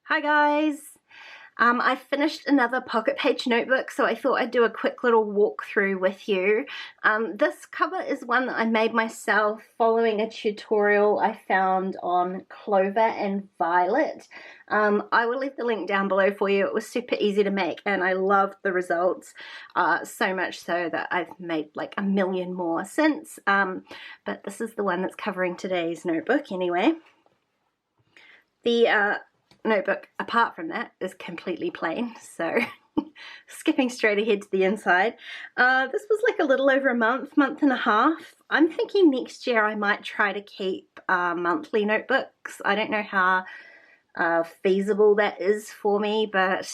Hi guys! I finished another pocket page notebook, so I thought I'd do a quick little walkthrough with you. This cover is one that I made myself following a tutorial I found on Clover and Violet. I will leave the link down below for you. It was super easy to make and I loved the results, so much so that I've made like a million more since. But this is the one that's covering today's notebook anyway. The notebook, apart from that, is completely plain, so skipping straight ahead to the inside. This was like a little over a month and a half. I'm thinking next year I might try to keep monthly notebooks. I don't know how feasible that is for me, but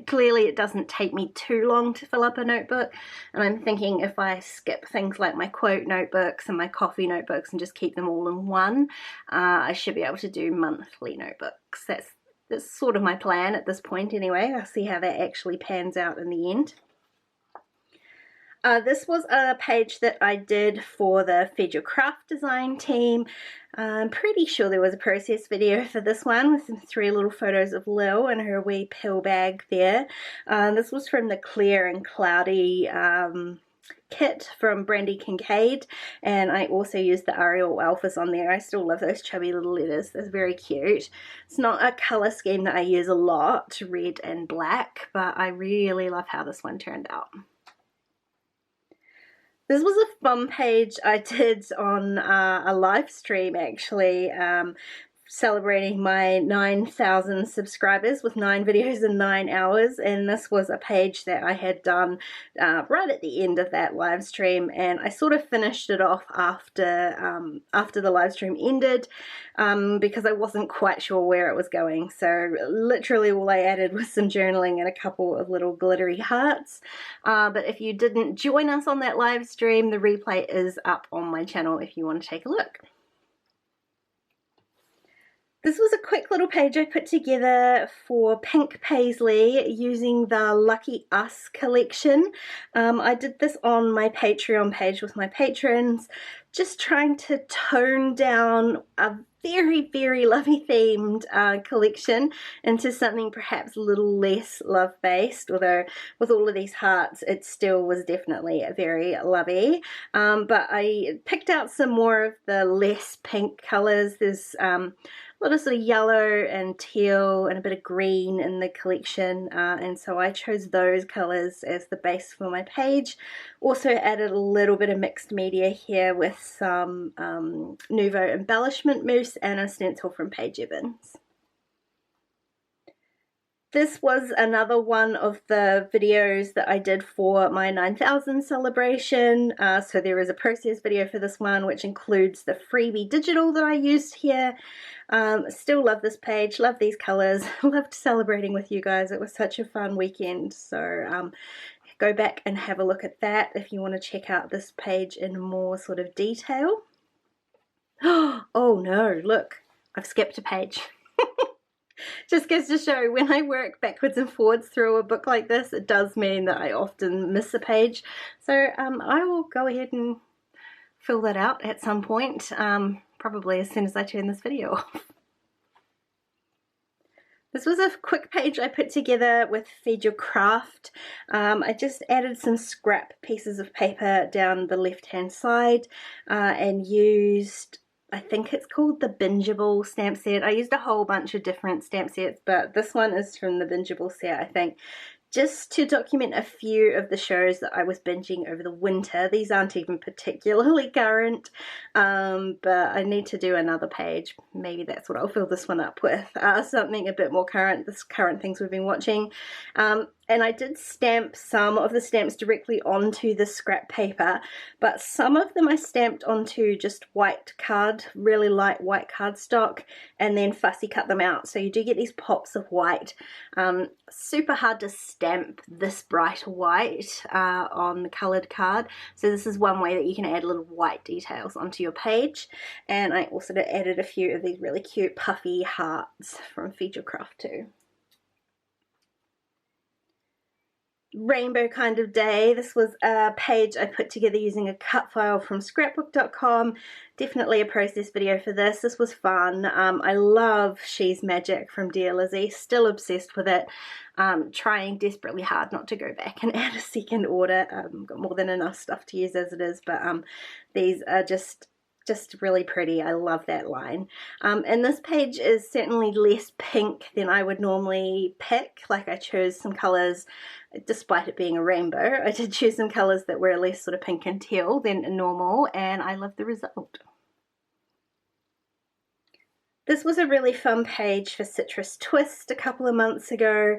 clearly it doesn't take me too long to fill up a notebook, and I'm thinking if I skip things like my quote notebooks and my coffee notebooks and just keep them all in one, I should be able to do monthly notebooks. That's sort of my plan at this point anyway. I'll see how that actually pans out in the end. This was a page that I did for the Feed Your Craft design team. I'm pretty sure there was a process video for this one with some 3 little photos of Lil and her wee pill bag there. This was from the Clear and Cloudy kit from Brandy Kincaid, and I also used the Arial Alphas on there. I still love those chubby little letters. They're very cute. It's not a colour scheme that I use a lot, red and black, but I really love how this one turned out. This was a fun page I did on a live stream actually, celebrating my 9,000 subscribers with 9 videos in 9 hours, and this was a page that I had done right at the end of that live stream, and I sort of finished it off after the live stream ended because I wasn't quite sure where it was going. So literally all I added was some journaling and a couple of little glittery hearts. But if you didn't join us on that live stream, the replay is up on my channel if you want to take a look. This was a quick little page I put together for Pink Paisley using the Lucky Us collection. I did this on my Patreon page with my patrons, just trying to tone down a very lovey themed collection into something perhaps a little less love based, although with all of these hearts it still was definitely very lovey. But I picked out some more of the less pink colors. There's a lot of sort of yellow and teal and a bit of green in the collection, and so I chose those colors as the base for my page. Also added a little bit of mixed media here with some Nouveau embellishment mousse and a stencil from Paige Evans. This was another one of the videos that I did for my 9,000 celebration. So there is a process video for this one, which includes the freebie digital that I used here. Still love this page, love these colors, loved celebrating with you guys. It was such a fun weekend. So go back and have a look at that if you want to check out this page in more sort of detail. Oh no, look, I've skipped a page. Just goes to show when I work backwards and forwards through a book like this, it does mean that I often miss a page. So I will go ahead and fill that out at some point, probably as soon as I turn this video off. This was a quick page I put together with Feed Your Craft. I just added some scrap pieces of paper down the left hand side and used, I think it's called the Bingeable stamp set. I used a whole bunch of different stamp sets, but this one is from the Bingeable set, I think, just to document a few of the shows that I was binging over the winter. These aren't even particularly current, but I need to do another page. Maybe that's what I'll fill this one up with, something a bit more current, this current things we've been watching. And I did stamp some of the stamps directly onto the scrap paper, but some of them I stamped onto just white card, really light white cardstock, and then fussy cut them out. So you do get these pops of white. Super hard to stamp this bright white on the coloured card. So this is one way that you can add little white details onto your page. And I also added a few of these really cute puffy hearts from Feed Your Craft too. rainbow kind of day. This was a page I put together using a cut file from scrapbook.com. Definitely a process video for this. This was fun. I love She's Magic from dearlydee. Still obsessed with it. Trying desperately hard not to go back and add a second order. Got more than enough stuff to use as it is, but these are just really pretty. I love that line. And this page is certainly less pink than I would normally pick. Like, I chose some colors, despite it being a rainbow, I did choose some colors that were less sort of pink and teal than normal, and I love the result. This was a really fun page for Citrus Twist a couple of months ago,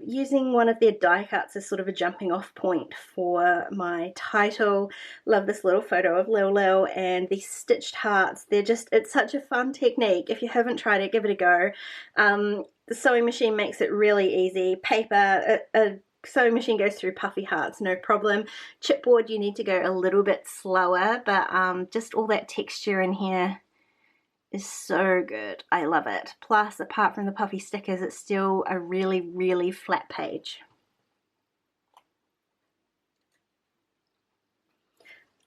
using one of their die cuts as sort of a jumping off point for my title. Love this little photo of Lil Lil and these stitched hearts. It's such a fun technique. If you haven't tried it, give it a go. The sewing machine makes it really easy. Paper, a sewing machine goes through puffy hearts, no problem. Chipboard, you need to go a little bit slower, but just all that texture in here is so good. I love it. Plus, apart from the puffy stickers, it's still a really, really flat page.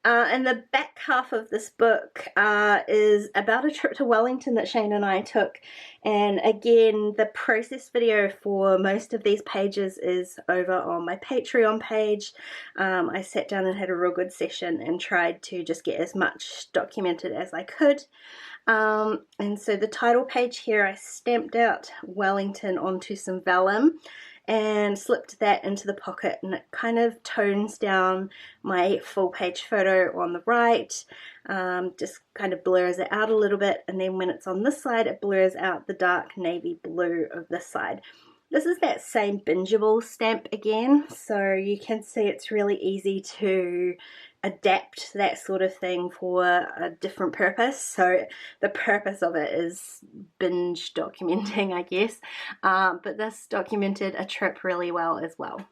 And the back half of this book is about a trip to Wellington that Shane and I took. And again, the process video for most of these pages is over on my Patreon page. I sat down and had a real good session and tried to just get as much documented as I could. And so the title page here, I stamped out Wellington onto some vellum and slipped that into the pocket, and it kind of tones down my full page photo on the right, just kind of blurs it out a little bit, and then when it's on this side it blurs out the dark navy blue of this side. This is that same bingeable stamp again, so you can see it's really easy to adapt that sort of thing for a different purpose. So the purpose of it is binge documenting, I guess, but this documented a trip really well as well.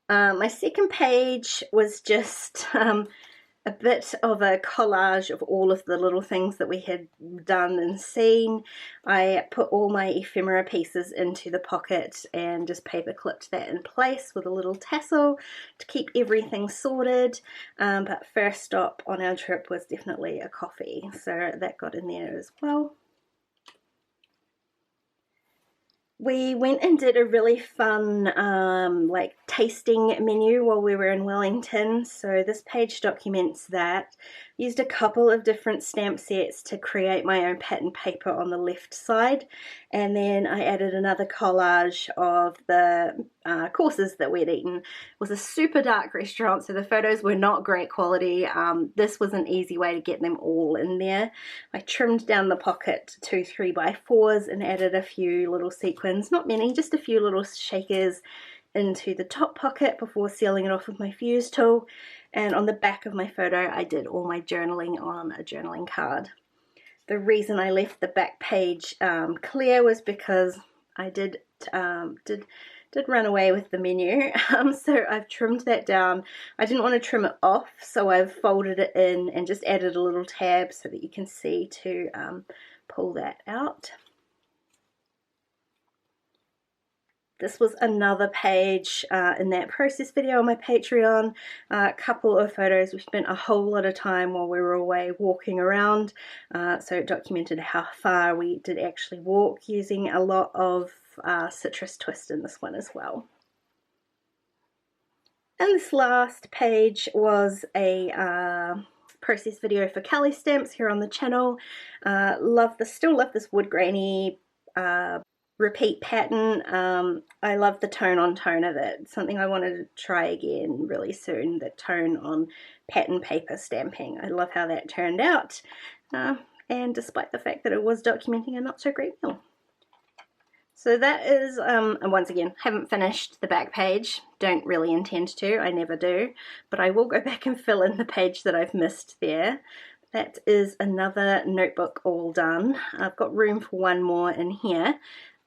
My second page was just a bit of a collage of all of the little things that we had done and seen. I put all my ephemera pieces into the pocket and just paper clipped that in place with a little tassel to keep everything sorted. But first stop on our trip was definitely a coffee, so that got in there as well. We went and did a really fun like tasting menu while we were in Wellington, so this page documents that. Used a couple of different stamp sets to create my own pattern paper on the left side, and then I added another collage of the courses that we'd eaten. It was a super dark restaurant, so the photos were not great quality. This was an easy way to get them all in there. I trimmed down the pocket to 3x4s and added a few little sequins, not many, just a few little shakers into the top pocket before sealing it off with my fuse tool. And on the back of my photo I did all my journaling on a journaling card. The reason I left the back page clear was because I did run away with the menu, so I've trimmed that down. I didn't want to trim it off, so I've folded it in and just added a little tab so that you can see to pull that out. This was another page in that process video on my Patreon. A couple of photos. We spent a whole lot of time while we were away walking around, so it documented how far we did actually walk, using a lot of Citrus Twist in this one as well. And this last page was a process video for Kelly stamps here on the channel. Still love this wood grainy repeat pattern. I love the tone on tone of it. It's something I wanted to try again really soon, the tone on pattern paper stamping. I love how that turned out, and despite the fact that it was documenting a not so great meal. So that is, and once again, haven't finished the back page, don't really intend to, I never do, but I will go back and fill in the page that I've missed there. That is another notebook all done. I've got room for one more in here,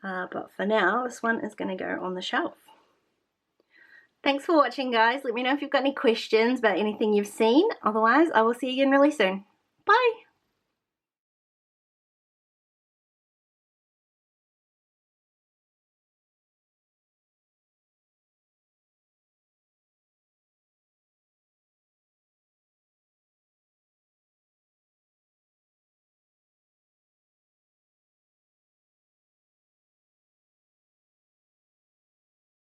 but for now this one is going to go on the shelf. Thanks for watching, guys. Let me know if you've got any questions about anything you've seen. Otherwise, I will see you again really soon. Bye!